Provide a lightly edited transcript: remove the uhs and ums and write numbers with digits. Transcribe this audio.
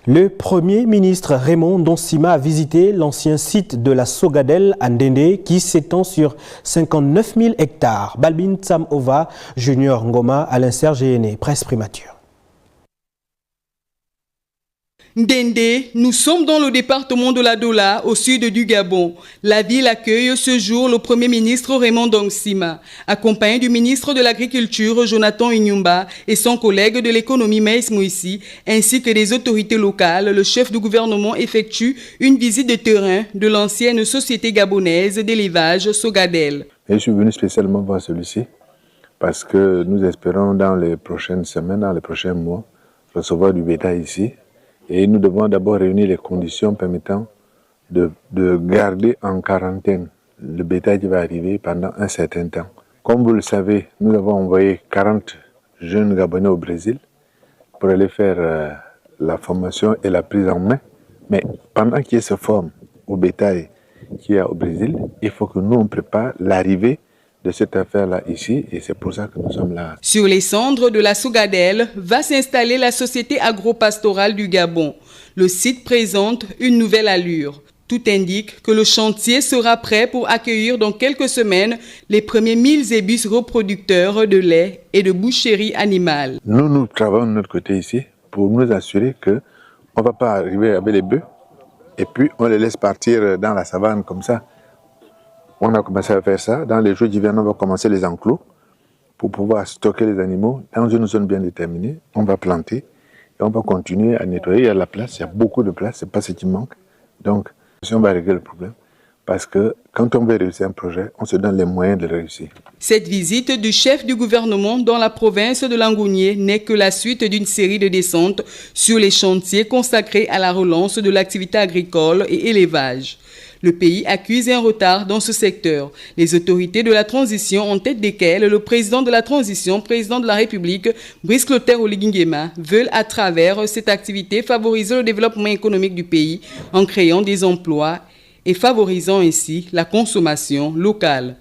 Le Premier ministre Raymond Ndonsima a visité l'ancien site de la Sogadel à Ndendé qui s'étend sur 59 000 hectares. Balbin Tsam Ova, Junior Ngoma, Alain Serge Yéné, presse primature. Ndendé, nous sommes dans le département de la Dola, au sud du Gabon. La ville accueille ce jour le Premier ministre Raymond Ndonsima, accompagné du ministre de l'Agriculture Jonathan Inyumba et son collègue de l'économie Maïs Mouissi, ainsi que des autorités locales. Le chef du gouvernement effectue une visite de terrain de l'ancienne société gabonaise d'élevage Sogadel. Je suis venu spécialement voir celui-ci parce que nous espérons dans les prochaines semaines, dans les prochains mois, recevoir du bétail ici. Et nous devons d'abord réunir les conditions permettant de garder en quarantaine le bétail qui va arriver pendant un certain temps. Comme vous le savez, nous avons envoyé 40 jeunes Gabonais au Brésil pour aller faire la formation et la prise en main. Mais pendant qu'ils se forment au bétail qu'il y a au Brésil, il faut que nous on prépare l'arrivée de cette affaire-là ici, et c'est pour ça que nous sommes là. Sur les cendres de la Sogadel va s'installer la société agro-pastorale du Gabon. Le site présente une nouvelle allure. Tout indique que le chantier sera prêt pour accueillir dans quelques semaines les premiers 1000 zébus reproducteurs de lait et de boucherie animale. Nous travaillons de notre côté ici pour nous assurer qu'on ne va pas arriver avec les bœufs et puis on les laisse partir dans la savane comme ça. On a commencé à faire ça. Dans les jours d'hiver, on va commencer les enclos pour pouvoir stocker les animaux dans une zone bien déterminée. On va planter et on va continuer à nettoyer. Il y a de la place, il y a beaucoup de place, ce n'est pas ce qui manque. Donc, si on va régler le problème, parce que quand on veut réussir un projet, on se donne les moyens de le réussir. Cette visite du chef du gouvernement dans la province de Langounié n'est que la suite d'une série de descentes sur les chantiers consacrés à la relance de l'activité agricole et élevage. Le pays accuse un retard dans ce secteur. Les autorités de la transition, en tête desquelles le président de la transition, président de la République, Brice Clotaire Oligui-Nguema, veulent à travers cette activité favoriser le développement économique du pays en créant des emplois et favorisant ainsi la consommation locale.